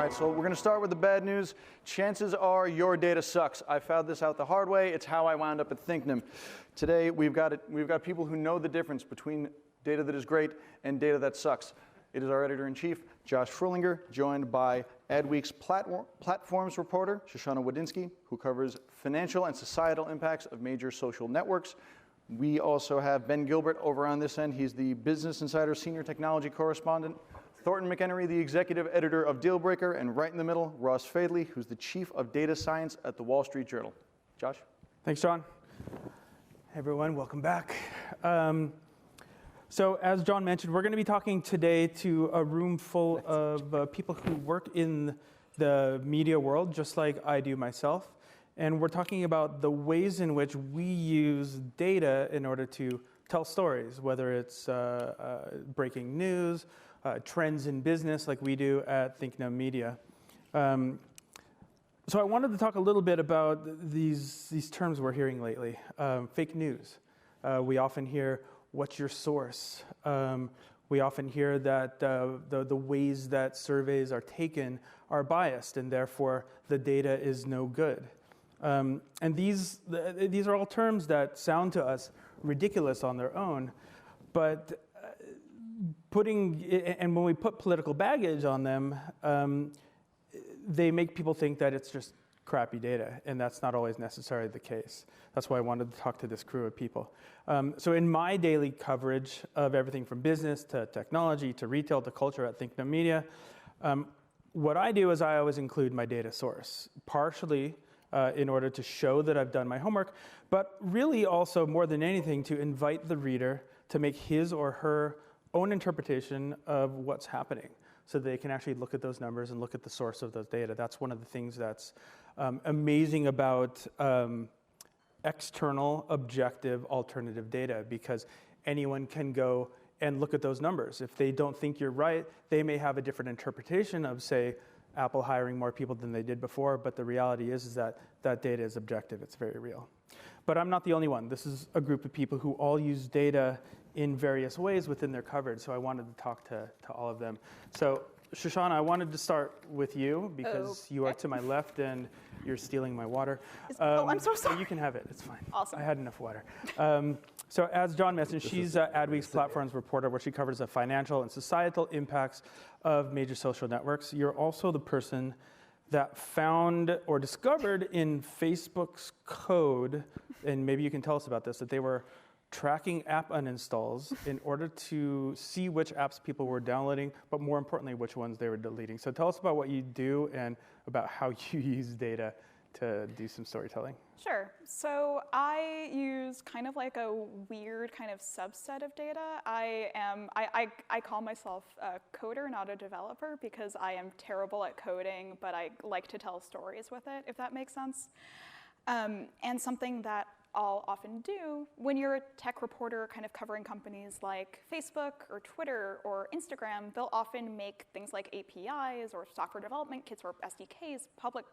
right, so we're going to start with the bad news. Chances are your data sucks. I found this out the hard way. It's how I wound up at ThinkNum. Today, we've got people who know the difference between data that is great and data that sucks. It is our editor-in-chief, Josh Frullinger, joined by AdWeek's platforms reporter, Shoshana Wodinsky, who covers financial and societal impacts of major social networks. We also have Ben Gilbert over on this end. He's the Business Insider Senior Technology Correspondent. Thornton McEnery, the executive editor of Dealbreaker, and right in the middle, Ross Fadley, who's the chief of data science at the Wall Street Journal. Josh? Thanks, John. Hey, everyone, welcome back. So as John mentioned, we're going to be talking today to a room full of people who work in the media world, just like I do myself. And we're talking about the ways in which we use data in order to tell stories, whether it's breaking news, trends in business like we do at ThinkNum Media. So I wanted to talk a little bit about these terms we're hearing lately. Fake news. We often hear, what's your source? We often hear that the ways that surveys are taken are biased, and therefore the data is no good. And these are all terms that sound to us ridiculous on their own, but and when we put political baggage on them, they make people think that it's just crappy data, and that's not always necessarily the case. That's why I wanted to talk to this crew of people. So in my daily coverage of everything from business to technology to retail to culture at ThinkNum Media, what I do is I always include my data source, partially in order to show that I've done my homework, but really also more than anything to invite the reader to make his or her own interpretation of what's happening, so they can actually look at those numbers and look at the source of those data. That's one of the things that's amazing about external, objective, alternative data, because anyone can go and look at those numbers. If they don't think you're right, they may have a different interpretation of, say, Apple hiring more people than they did before, but the reality is that that data is objective. It's very real. But I'm not the only one. This is a group of people who all use data in various ways within their coverage, so I wanted to talk to all of them. So, Shoshana, I wanted to start with you because you are to my left and you're stealing my water. I'm so sorry. You can have it. It's fine. Awesome. I had enough water. So as John mentioned, she's AdWeek's platforms reporter, where she covers the financial and societal impacts of major social networks. You're also the person that found or discovered in Facebook's code, and maybe you can tell us about this, that they were tracking app uninstalls in order to see which apps people were downloading, but more importantly, which ones they were deleting. So tell us about what you do and about how you use data to do some storytelling. Sure. So I use kind of like a weird kind of subset of data. I call myself a coder, not a developer, because I am terrible at coding, but I like to tell stories with it, if that makes sense. And something that I'll often do when you're a tech reporter kind of covering companies like Facebook or Twitter or Instagram, they'll often make things like APIs or software development kits or SDKs public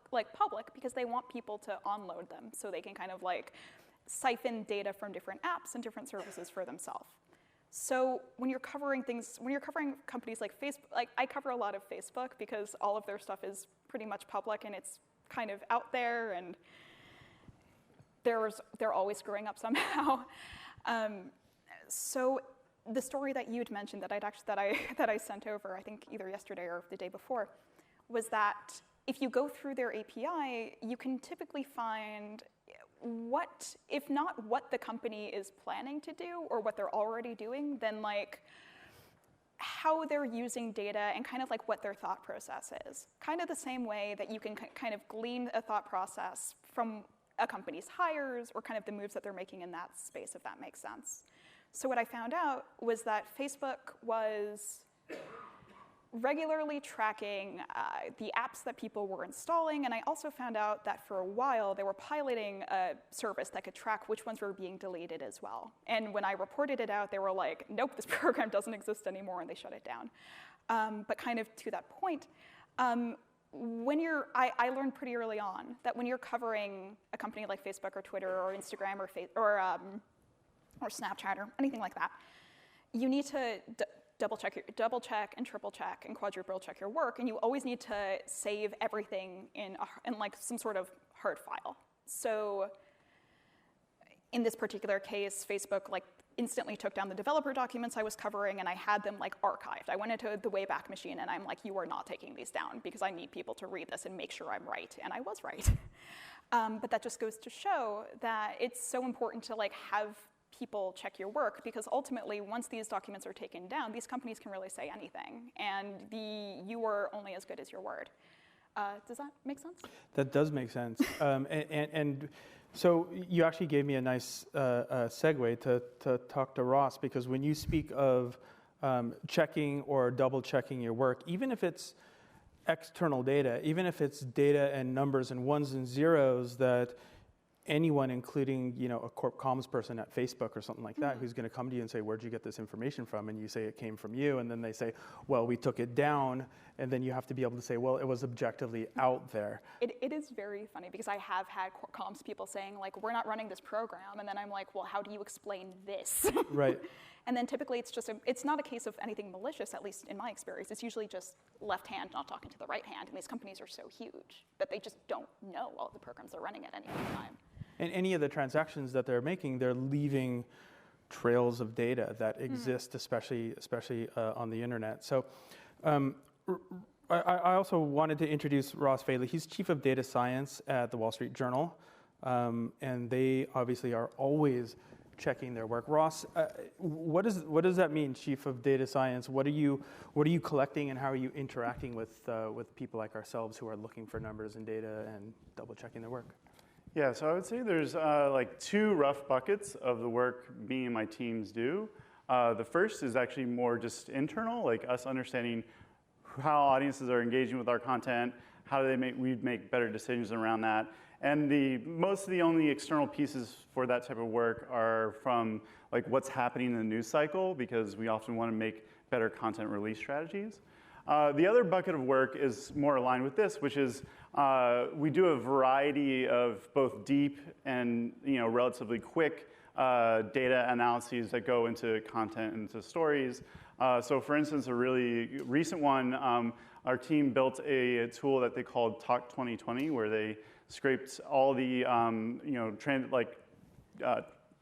because they want people to onload them so they can kind of like siphon data from different apps and different services for themselves. So when you're covering companies like Facebook, like I cover a lot of Facebook because all of their stuff is pretty much public and it's kind of out there, and they're always screwing up somehow. So the story that you'd mentioned that I sent over, I think either yesterday or the day before, was that if you go through their API, you can typically find what, if not what the company is planning to do or what they're already doing, then like how they're using data and kind of like what their thought process is. Kind of the same way that you can kind of glean a thought process from a company's hires or kind of the moves that they're making in that space, if that makes sense. So what I found out was that Facebook was regularly tracking the apps that people were installing, and I also found out that for a while they were piloting a service that could track which ones were being deleted as well. And when I reported it out, they were like, nope, this program doesn't exist anymore, and they shut it down. But kind of to that point, I learned pretty early on that when you're covering a company like Facebook or Twitter or Instagram or Snapchat or anything like that, you need to double check and triple check and quadruple check your work, and you always need to save everything in like some sort of hard file. So in this particular case, Facebook like instantly took down the developer documents I was covering, and I had them like archived. I went into the Wayback Machine, and I'm like, you are not taking these down because I need people to read this and make sure I'm right, and I was right. But that just goes to show that it's so important to like have people check your work, because ultimately, once these documents are taken down, these companies can really say anything, and you are only as good as your word. Does that make sense? That does make sense. And so you actually gave me a nice segue to talk to Ross, because when you speak of checking or double checking your work, even if it's external data, even if it's data and numbers and ones and zeros that anyone, including a corp comms person at Facebook or something like that, who's going to come to you and say, where'd you get this information from? And you say it came from you, and then they say, well, we took it down, and then you have to be able to say, well, it was objectively out there. It is very funny, because I have had corp comms people saying, like, we're not running this program, and then I'm like, well, how do you explain this? Right. And then typically it's not a case of anything malicious, at least in my experience. It's usually just left hand not talking to the right hand, and these companies are so huge that they just don't know all of the programs they're running at any one time. And any of the transactions that they're making, they're leaving trails of data that exist, especially on the internet. So I also wanted to introduce Ross Faley. He's Chief of Data Science at the Wall Street Journal, and they obviously are always checking their work. Ross, what does that mean, Chief of Data Science? What are you collecting, and how are you interacting with people like ourselves who are looking for numbers and data and double checking their work? Yeah, so I would say there's like two rough buckets of the work me and my teams do. The first is actually more just internal, like us understanding how audiences are engaging with our content, how do we make better decisions around that. And most of the only external pieces for that type of work are from like what's happening in the news cycle, because we often want to make better content release strategies. The other bucket of work is more aligned with this, which is we do a variety of both deep and relatively quick data analyses that go into content and into stories. So for instance, a really recent one, our team built a tool that they called Talk 2020, where they scraped all the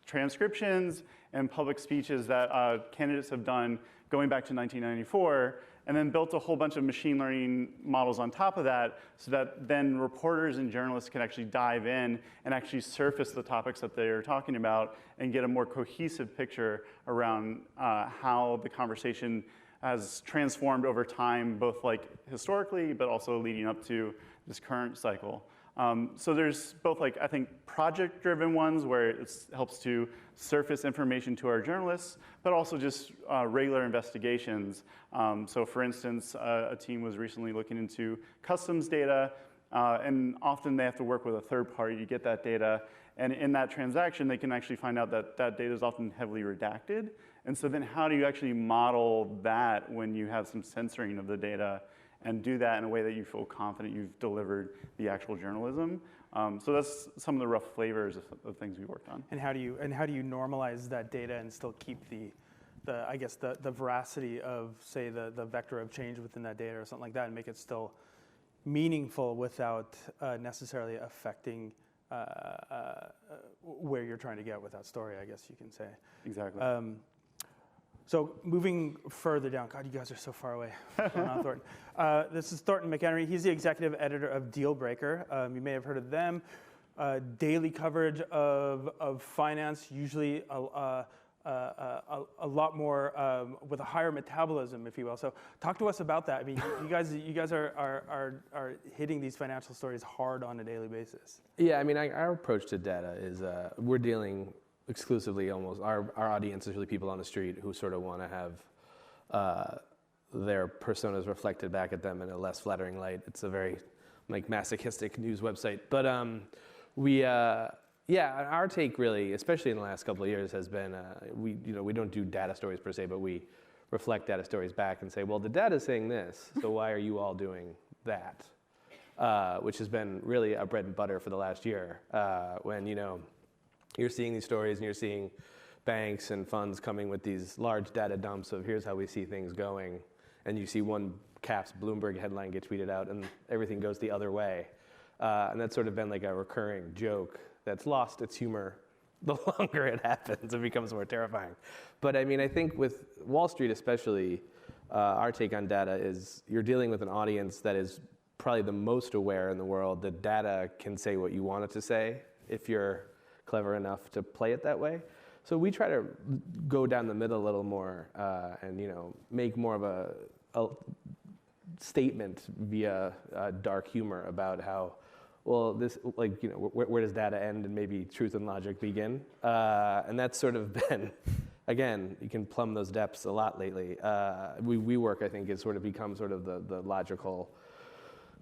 transcriptions and public speeches that candidates have done going back to 1994, and then built a whole bunch of machine learning models on top of that, so that then reporters and journalists can actually dive in and actually surface the topics that they're talking about and get a more cohesive picture around how the conversation has transformed over time, both like historically, but also leading up to this current cycle. So there's both I think project-driven ones where it helps to surface information to our journalists, but also just regular investigations. So for instance, a team was recently looking into customs data, and often they have to work with a third party to get that data. And in that transaction, they can actually find out that that data is often heavily redacted. And so then how do you actually model that when you have some censoring of the data, and do that in a way that you feel confident you've delivered the actual journalism? So that's some of the rough flavors of things we worked on. And how do you normalize that data and still keep the veracity of, say, the vector of change within that data or something like that, and make it still meaningful without necessarily affecting where you're trying to get with that story, I guess you can say. Exactly. So moving further down, God, you guys are so far away from Thornton. This is Thornton McEnery. He's the executive editor of Dealbreaker. You may have heard of them. Daily coverage of finance, usually a lot more with a higher metabolism, if you will. So talk to us about that. I mean, you guys are hitting these financial stories hard on a daily basis. Yeah, I mean, our approach to data is we're dealing exclusively, almost, our audience is really people on the street who sort of want to have their personas reflected back at them in a less flattering light. It's a very masochistic news website. But our take really, especially in the last couple of years, has been we don't do data stories per se, but we reflect data stories back and say, well, the data is saying this, so why are you all doing that? Which has been really our bread and butter for the last year. When you're seeing these stories and you're seeing banks and funds coming with these large data dumps of here's how we see things going, and you see one Caps Bloomberg headline get tweeted out and everything goes the other way. And that's sort of been like a recurring joke that's lost its humor the longer it happens. It becomes more terrifying. But I mean, I think with Wall Street especially, our take on data is you're dealing with an audience that is probably the most aware in the world that data can say what you want it to say if you're clever enough to play it that way. So we try to go down the middle a little more and make more of a statement via dark humor about how, well, this, like, where does data end and maybe truth and logic begin? And that's sort of been, again, you can plumb those depths a lot lately. WeWork, I think, has sort of become sort of the logical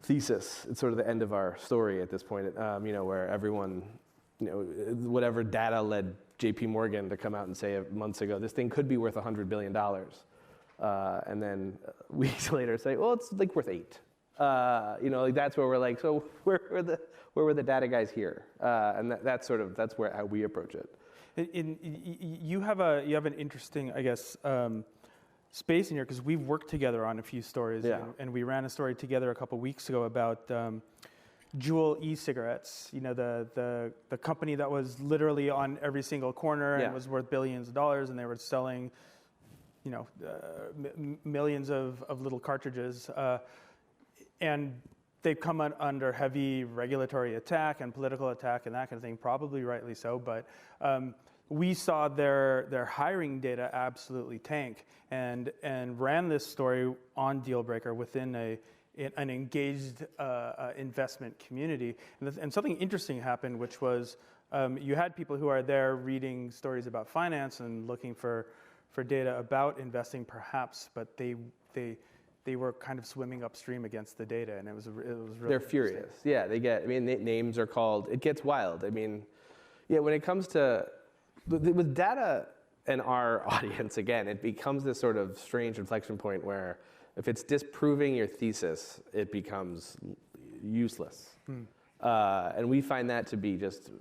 thesis. It's sort of the end of our story at this point, where everyone, whatever data led JP Morgan to come out and say months ago, this thing could be worth $100 billion. And then weeks later say, well, it's like worth 8. That's where we're like, so where were the data guys here? And that's how we approach it. You have an interesting, I guess, space in here because we've worked together on a few stories, and we ran a story together a couple weeks ago about Juul e-cigarettes. The company that was literally on every single corner and was worth billions of dollars, and they were selling, millions of little cartridges. And they've come under heavy regulatory attack and political attack and that kind of thing, probably rightly so. But we saw their hiring data absolutely tank and ran this story on Dealbreaker within an engaged investment community. And something interesting happened, which was you had people who are there reading stories about finance and looking for data about investing perhaps, but they were kind of swimming upstream against the data, and it was really They're furious. Yeah, names are called. It gets wild. When it comes to with data and our audience, again, it becomes this sort of strange inflection point where if it's disproving your thesis, it becomes useless. And we find that to be just,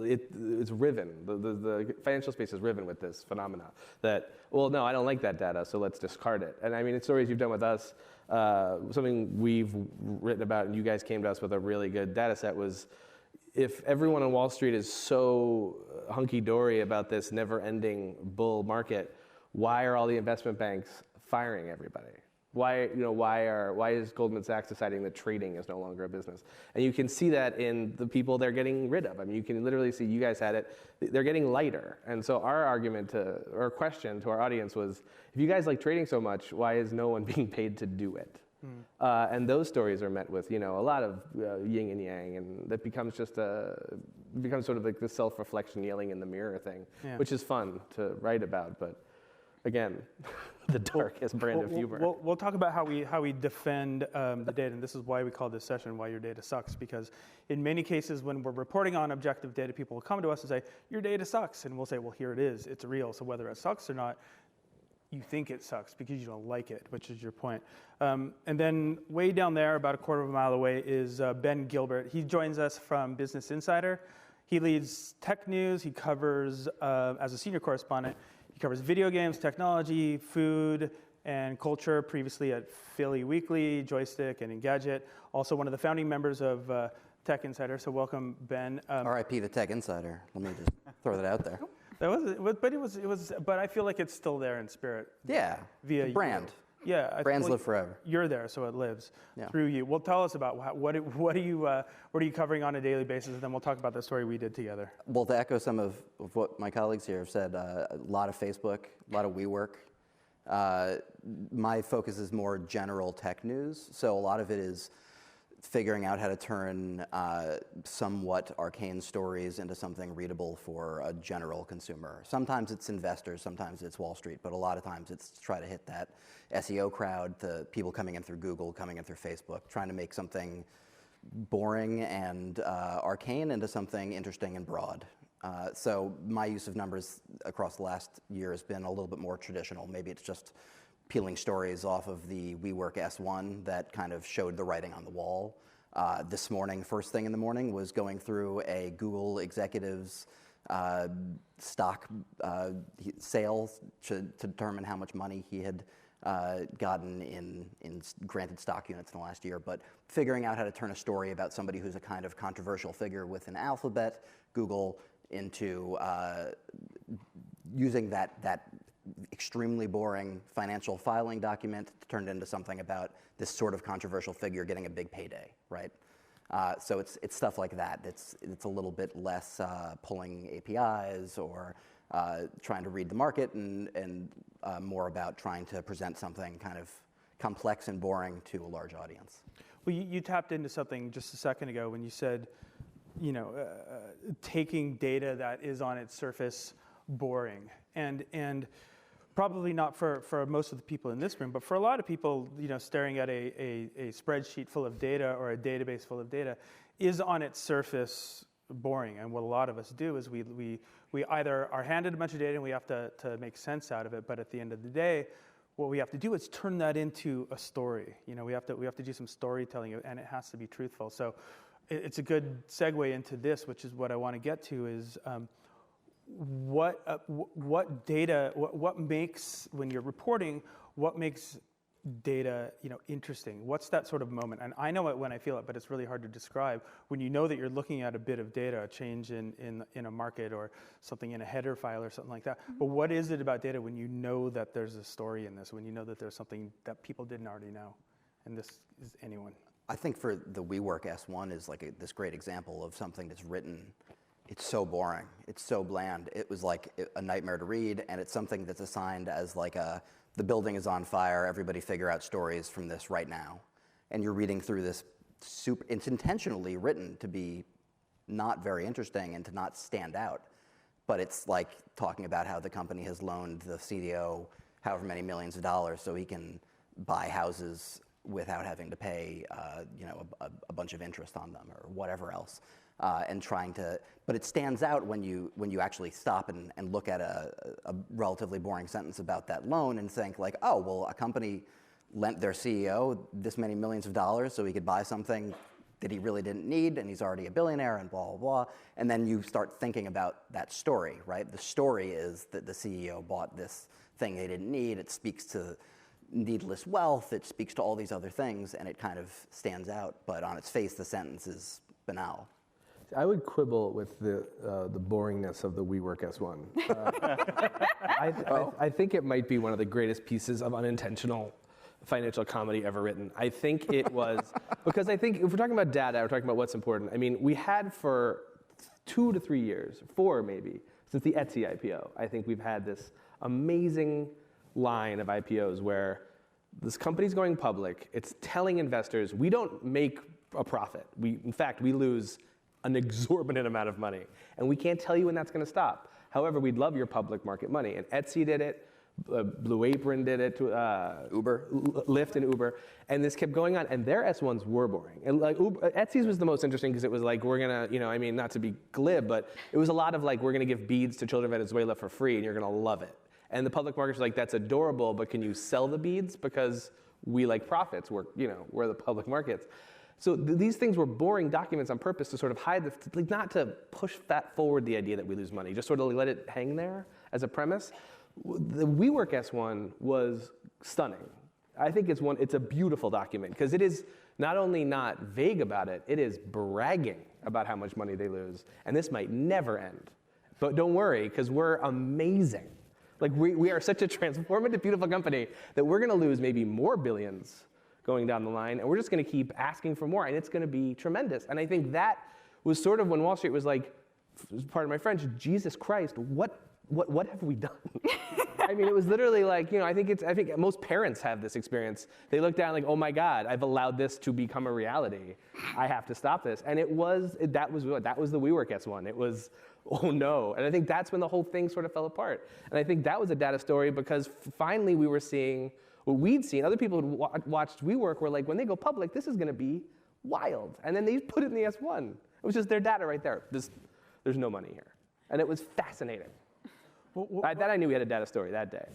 it's riven. The financial space is riven with this phenomena that, well, no, I don't like that data, so let's discard it. And it's stories you've done with us. Something we've written about, and you guys came to us with a really good data set, was if everyone on Wall Street is so hunky-dory about this never-ending bull market, why are all the investment banks firing everybody? Why is Goldman Sachs deciding that trading is no longer a business? And you can see that in the people they're getting rid of. You can literally see, you guys had it, they're getting lighter. And so our question to our audience was, if you guys like trading so much, why is no one being paid to do it? And those stories are met with, a lot of yin and yang, and that becomes sort of like the self-reflection, yelling in the mirror thing, which is fun to write about, but again, the darkest brand of humor. We'll talk about how we defend the data, and this is why we call this session "Why Your Data Sucks." Because in many cases, when we're reporting on objective data, people will come to us and say, "Your data sucks," and we'll say, "Well, here it is. It's real. So whether it sucks or not, you think it sucks because you don't like it," which is your point. And then way down there, about a quarter of a mile away, is Ben Gilbert. He joins us from Business Insider. He leads tech news. He covers, as a senior correspondent, he covers video games, technology, food, and culture, previously at Philly Weekly, Joystick, and Engadget. Also one of the founding members of Tech Insider. So welcome, Ben. RIP to Tech Insider. Let me just throw that out there. But I feel like it's still there in spirit. Yeah, via the brand. Yeah, brands live forever. You're there, so it lives through you. Well, tell us about what are you covering on a daily basis, and then we'll talk about the story we did together. Well, to echo some of what my colleagues here have said, a lot of Facebook, a lot of WeWork. My focus is more general tech news, so a lot of it is figuring out how to turn somewhat arcane stories into something readable for a general consumer. Sometimes it's investors, sometimes it's Wall Street, but a lot of times it's to try to hit that SEO crowd, the people coming in through Google, coming in through Facebook, trying to make something boring and arcane into something interesting and broad. So my use of numbers across the last year has been a little bit more traditional. Maybe it's just peeling stories off of the WeWork S1 that kind of showed the writing on the wall. This morning, first thing in the morning, was going through a Google executive's stock sales to determine how much money he had gotten in granted stock units in the last year, but figuring out how to turn a story about somebody who's a kind of controversial figure with an alphabet, Google, into using that extremely boring financial filing document to turn it into something about this sort of controversial figure getting a big payday, right? So it's stuff like that. It's a little bit less pulling APIs or trying to read the market and more about trying to present something kind of complex and boring to a large audience. Well, you tapped into something just a second ago when you said, taking data that is on its surface boring, and probably not for most of the people in this room, but for a lot of people, staring at a spreadsheet full of data or a database full of data is on its surface boring. And what a lot of us do is we either are handed a bunch of data and we have to make sense out of it, but at the end of the day, what we have to do is turn that into a story. We have to do some storytelling, and it has to be truthful. So it's a good segue into this, which is what I want to get to, is what data, what makes, when you're reporting, what makes data interesting? What's that sort of moment? And I know it when I feel it, but it's really hard to describe. When you know that you're looking at a bit of data, a change in a market or something in a header file or something like that. But what is it about data when you know that there's a story in this, when you know that there's something that people didn't already know? And this is anyone. I think for the WeWork S1 is like this great example of something that's written. It's so boring. It's so bland. It was like a nightmare to read, and it's something that's assigned as like the building is on fire, everybody figure out stories from this right now. And you're reading through this it's intentionally written to be not very interesting and to not stand out. But it's like talking about how the company has loaned the CEO however many millions of dollars so he can buy houses without having to pay a bunch of interest on them or whatever else. And trying to, but it stands out when you actually stop and look at a relatively boring sentence about that loan and think like, oh, well, a company lent their CEO this many millions of dollars so he could buy something that he really didn't need, and he's already a billionaire, and blah, blah, blah. And then you start thinking about that story, right? The story is that the CEO bought this thing they didn't need. It speaks to needless wealth. It speaks to all these other things, and it kind of stands out. But on its face, the sentence is banal. I would quibble with the boringness of the WeWork S1. I think it might be one of the greatest pieces of unintentional financial comedy ever written. I think it was, because I think if we're talking about data, we're talking about what's important. I mean, we had for 2 to 3 years, 4 maybe, since the Etsy IPO, I think we've had this amazing line of IPOs where this company's going public, it's telling investors, we don't make a profit. In fact, we lose an exorbitant amount of money. And we can't tell you when that's going to stop. However, we'd love your public market money. And Etsy did it. Blue Apron did it. Uber. Lyft and Uber. And this kept going on. And their S1s were boring. And like Etsy's was the most interesting because it was like, we're going to, not to be glib, but it was a lot of like, we're going to give beads to children of Venezuela for free and you're going to love it. And the public markets were like, that's adorable, but can you sell the beads? Because we like profits. We're the public markets. So these things were boring documents on purpose to sort of hide, not to push that forward the idea that we lose money, just sort of let it hang there as a premise. The WeWork S1 was stunning. I think it's a beautiful document because it is not only not vague about it, it is bragging about how much money they lose. And this might never end. But don't worry, because we're amazing. Like we are such a transformative, beautiful company that we're going to lose maybe more billions going down the line, and we're just going to keep asking for more, and it's going to be tremendous. And I think that was sort of when Wall Street was like, pardon my French, Jesus Christ, what have we done? I mean, it was literally like, I think most parents have this experience. They look down like, oh my God, I've allowed this to become a reality. I have to stop this. And that was the WeWork S1. It was, oh no. And I think that's when the whole thing sort of fell apart. And I think that was a data story because finally we were seeing what we'd seen. Other people who watched WeWork were like, when they go public, this is going to be wild. And then they put it in the S1. It was just their data right there. There's no money here. And it was fascinating. That I knew we had a data story that day.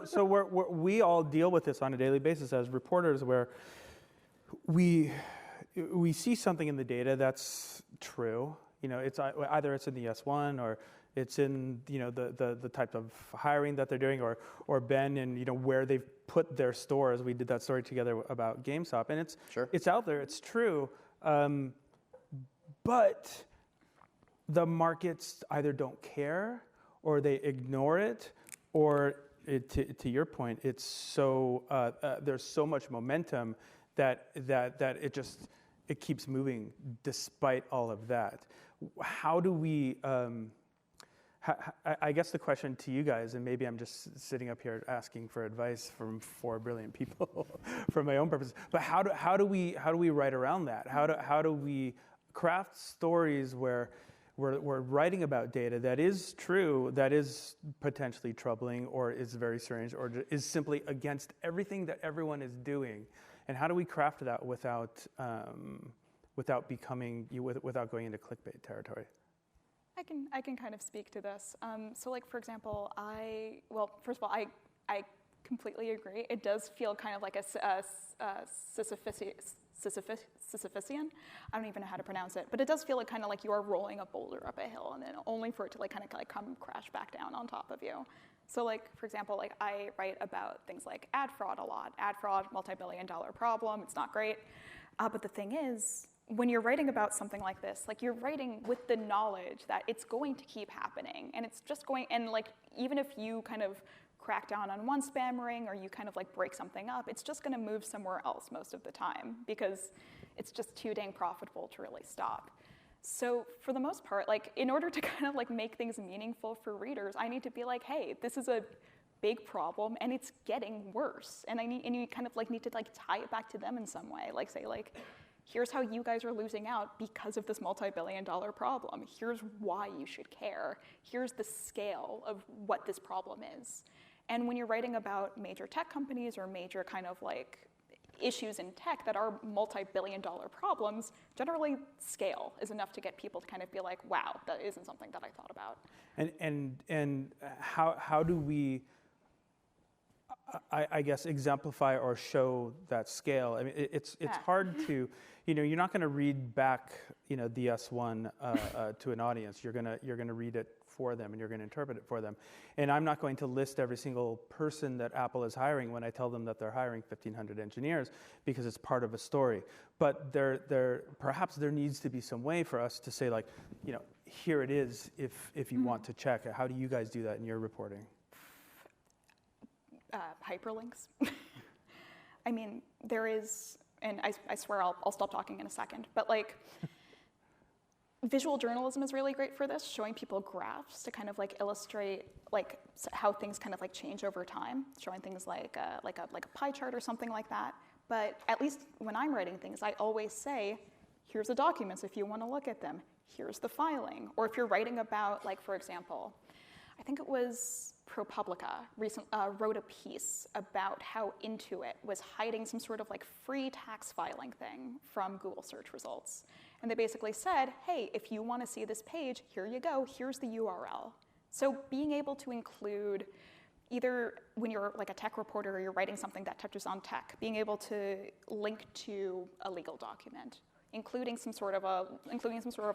So we all deal with this on a daily basis as reporters, where we see something in the data that's true, It's either it's in the S1 or it's in the type of hiring that they're doing, or Ben and where they've put their stores. We did that story together about GameStop, and it's out there. It's true, but the markets either don't care or they ignore it, or to your point, it's so there's so much momentum that it keeps moving despite all of that. How do we? I guess the question to you guys, and maybe I'm just sitting up here asking for advice from 4 brilliant people for my own purposes, but how do we write around that? How do we craft stories where we're writing about data that is true, that is potentially troubling, or is very strange, or is simply against everything that everyone is doing? And how do we craft that without going into clickbait territory? I can kind of speak to this. So, like, for example, first of all, I completely agree. It does feel kind of like a Sisyphean. I don't even know how to pronounce it, but it does feel like kind of like you are rolling a boulder up a hill, and then only for it to come crash back down on top of you. So, like, for example, like I write about things like ad fraud a lot. Ad fraud, multi-billion-dollar problem. It's not great, but the thing is, when you're writing about something like this, like, you're writing with the knowledge that it's going to keep happening, and it's just going, and like, even if you kind of crack down on one spam ring or you kind of like break something up, it's just going to move somewhere else most of the time because it's just too dang profitable to really stop. So for the most part, like, in order to kind of like make things meaningful for readers, I need to be like, hey, this is a big problem and it's getting worse, and you kind of like need to like tie it back to them in some way, like say like, here's how you guys are losing out because of this multi-billion-dollar problem. Here's why you should care. Here's the scale of what this problem is. And when you're writing about major tech companies or major kind of like issues in tech that are multi-billion-dollar problems, generally scale is enough to get people to kind of be like, wow, that isn't something that I thought about. And how do we, I guess, exemplify or show that scale? I mean, it's hard to, you're not going to read back, the S1 to an audience. You're gonna read it for them, and you're going to interpret it for them. And I'm not going to list every single person that Apple is hiring when I tell them that they're hiring 1,500 engineers, because it's part of a story. But perhaps there needs to be some way for us to say, like, here it is if you want to check it. How do you guys do that in your reporting? Hyperlinks. I mean, there is, and I swear I'll stop talking in a second, but like, visual journalism is really great for this, showing people graphs to kind of like illustrate like how things kind of like change over time, showing things like a pie chart or something like that. But at least when I'm writing things, I always say, here's the documents if you want to look at them. Here's the filing. Or if you're writing about, like, for example, I think it was ProPublica wrote a piece about how Intuit was hiding some sort of like free tax filing thing from Google search results. And they basically said, hey, if you want to see this page, here you go, here's the URL. So being able to include, either when you're like a tech reporter or you're writing something that touches on tech, being able to link to a legal document, including some sort of a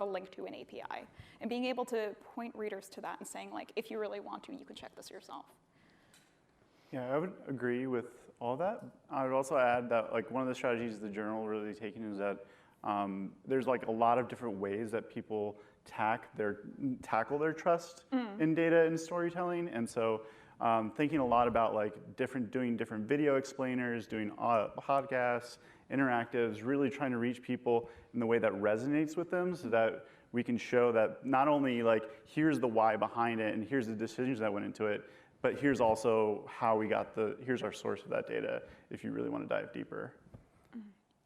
link to an API, and being able to point readers to that and saying, like, if you really want to, you can check this yourself. Yeah, I would agree with all that. I would also add that, like, one of the strategies the journal really taken is that there's like a lot of different ways that people tackle their trust in data and storytelling, and so thinking a lot about like doing different video explainers, doing podcasts, interactives, really trying to reach people in the way that resonates with them, so that we can show that not only like here's the why behind it and here's the decisions that went into it, but here's also how we got here's our source of that data if you really want to dive deeper.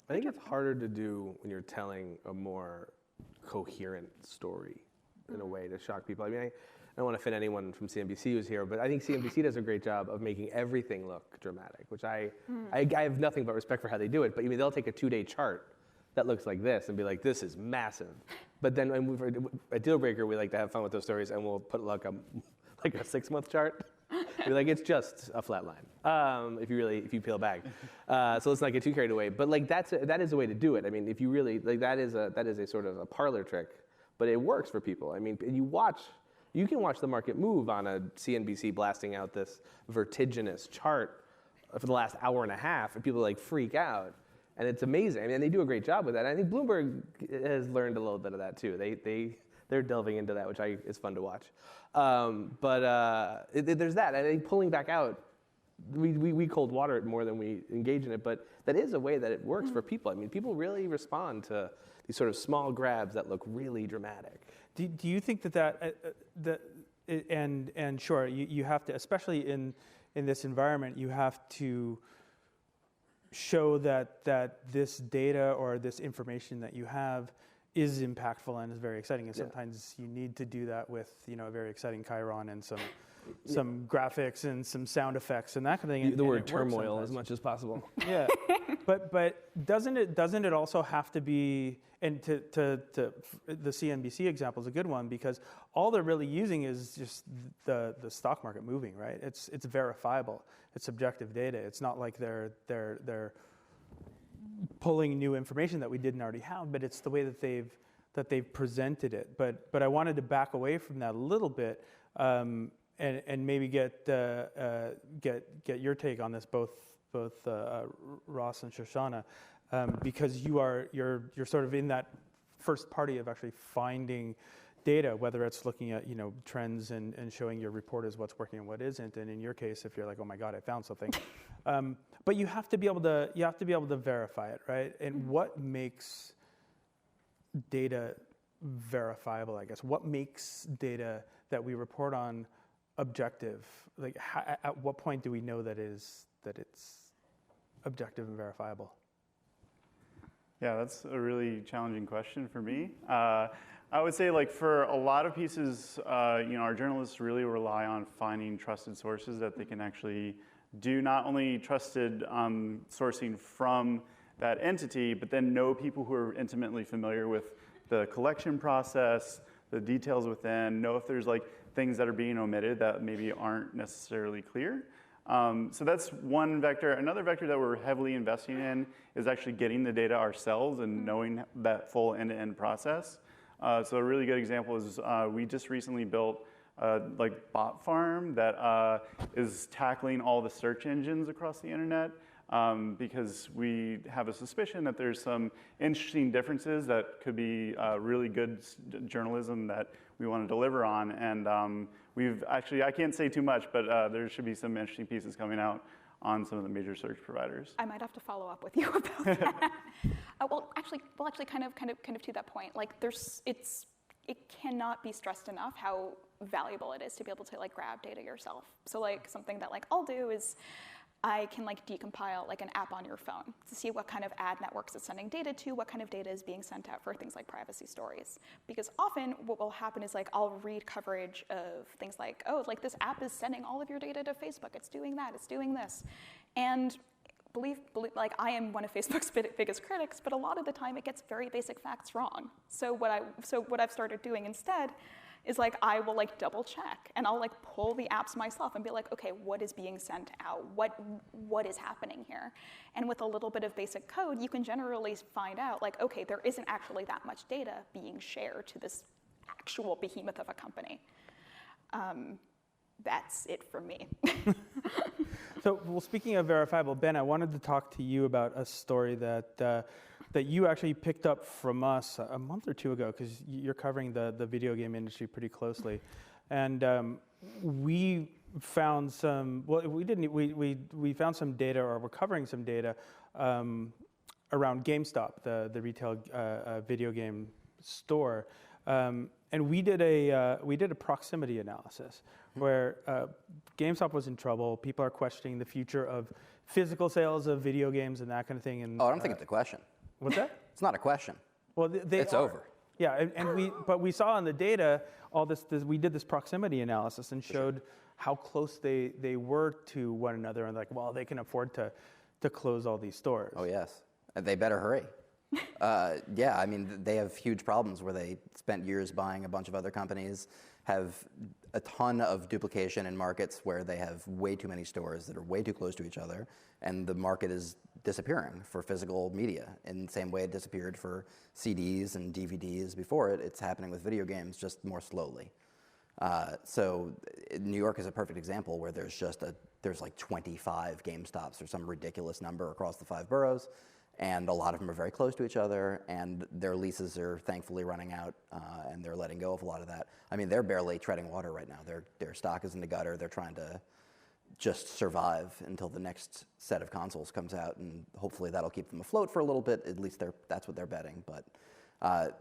I think it's harder to do when you're telling a more coherent story in a way to shock people. I mean, I don't want to offend anyone from CNBC who's here, but I think CNBC does a great job of making everything look dramatic, which I have nothing but respect for how they do it. But I mean, they'll take a 2-day chart that looks like this and be like, this is massive. But then at Dealbreaker, we like to have fun with those stories, and we'll put like a 6-month chart. Be like, it's just a flat line. If you peel back, so let's not get too carried away. But like that is a way to do it. I mean, if you really like, that is a sort of a parlor trick. but it works for people. I mean, you can watch the market move on a CNBC blasting out this vertiginous chart for the last hour and a half, and people like freak out. And it's amazing. I mean, they do a great job with that. And I think Bloomberg has learned a little bit of that too. They're delving into that, which is fun to watch. There's that. I think pulling back out, we cold water it more than we engage in it, but that is a way that it works for people. I mean, people really respond to these sort of small grabs that look really dramatic. Do you think and sure, you have to, especially in this environment, you have to show that this data or this information that you have is impactful and is very exciting. And sometimes you need to do that with a very exciting chyron and some graphics and some sound effects and that kind of thing. The word turmoil as much as possible. Yeah, but doesn't it also have to be, and to the CNBC example is a good one, because all they're really using is just the stock market moving, right? It's verifiable. It's objective data. It's not like they're pulling new information that we didn't already have, but it's the way that they've presented it. But I wanted to back away from that a little bit. And maybe get your take on this, both Ross and Shoshana, because you're sort of in that first party of actually finding data, whether it's looking at trends and showing your reporters what's working and what isn't, and in your case, if you're like, oh my God, I found something, but you have to be able to verify it, right? And what makes data verifiable? I guess what makes data that we report on objective? Like, at what point do we know that it's objective and verifiable? Yeah, that's a really challenging question for me. I would say, like, for a lot of pieces, our journalists really rely on finding trusted sources that they can actually do not only trusted sourcing from that entity, but then know people who are intimately familiar with the collection process, the details within, know if there's like things that are being omitted that maybe aren't necessarily clear. So that's one vector. Another vector that we're heavily investing in is actually getting the data ourselves and knowing that full end-to-end process. So a really good example is we just recently built a bot farm that is tackling all the search engines across the internet, because we have a suspicion that there's some interesting differences that could be really good journalism that we want to deliver on. And we've actually, I can't say too much, but there should be some interesting pieces coming out on some of the major search providers. I might have to follow up with you about that. Well, actually, kind of to that point, like it cannot be stressed enough how valuable it is to be able to grab data yourself. So something that I'll do is I can decompile an app on your phone to see what kind of ad networks it's sending data to, what kind of data is being sent out for things like privacy stories. Because often what will happen is I'll read coverage of things like, oh, this app is sending all of your data to Facebook. It's doing that. It's doing this. And believe I am one of Facebook's biggest critics, but a lot of the time it gets very basic facts wrong. So what I've started doing instead is I will double check and I'll pull the apps myself and be okay, what is being sent out? What is happening here? And with a little bit of basic code, you can generally find out okay, there isn't actually that much data being shared to this actual behemoth of a company. That's it from me. So, well, speaking of verifiable, Ben, I wanted to talk to you about a story that you actually picked up from us a month or two ago, because you're covering the video game industry pretty closely, and we found some. Well, we found some data, or we're covering some data around GameStop, the retail video game store, and we did a proximity analysis where GameStop was in trouble. People are questioning the future of physical sales of video games and that kind of thing. And I don't think it's a question. What's that? It's not a question. Well, it's over. Yeah, but we saw in the data all this. We did this proximity analysis and showed how close they were to one another, and well, they can afford to close all these stores. Oh yes, they better hurry. Yeah, I mean, they have huge problems where they spent years buying a bunch of other companies, have a ton of duplication in markets where they have way too many stores that are way too close to each other, and the market is disappearing for physical media in the same way it disappeared for CDs and DVDs before it. It's happening with video games, just more slowly. So New York is a perfect example where there's like 25 GameStops or some ridiculous number across the 5 boroughs, and a lot of them are very close to each other, and their leases are thankfully running out, and they're letting go of a lot of that. I mean, they're barely treading water right now. Their stock is in the gutter. They're trying to just survive until the next set of consoles comes out, and hopefully that'll keep them afloat for a little bit. At least that's what they're betting. But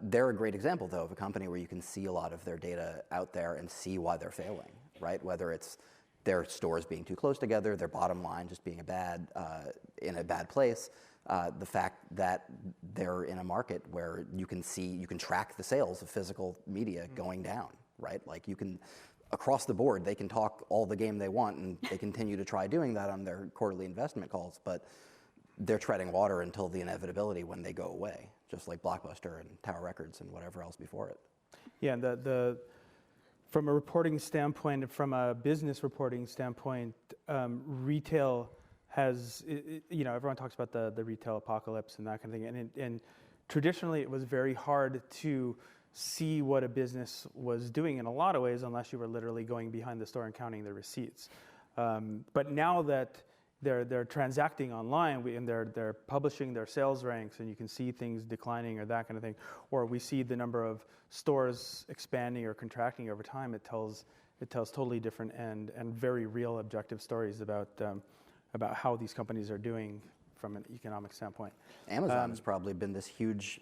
they're a great example, though, of a company where you can see a lot of their data out there and see why they're failing, right? Whether it's their stores being too close together, their bottom line just being in a bad place, the fact that they're in a market where you can track the sales of physical media going down, right? Like you can, across the board, they can talk all the game they want, and they continue to try doing that on their quarterly investment calls, but they're treading water until the inevitability when they go away, just like Blockbuster and Tower Records and whatever else before it. Yeah, and from a reporting standpoint, from a business reporting standpoint, retail has, everyone talks about the retail apocalypse and that kind of thing, and traditionally it was very hard to see what a business was doing in a lot of ways unless you were literally going behind the store and counting the receipts. But now that they're transacting online and they're publishing their sales ranks, and you can see things declining or that kind of thing, or we see the number of stores expanding or contracting over time, it tells totally different and very real objective stories about how these companies are doing from an economic standpoint. Amazon has probably been this huge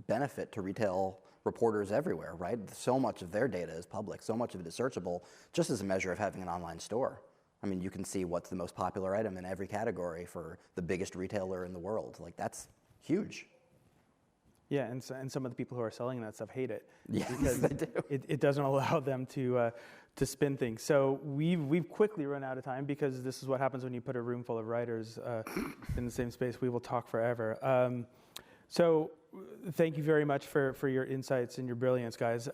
benefit to retail reporters everywhere, right? So much of their data is public, so much of it is searchable, just as a measure of having an online store. I mean, you can see what's the most popular item in every category for the biggest retailer in the world. Like, that's huge. Yeah, and some of the people who are selling that stuff hate it. Yes, because they do. It doesn't allow them to spin things. So we've quickly run out of time, because this is what happens when you put a room full of writers in the same space. We will talk forever. So thank you very much for your insights and your brilliance, guys.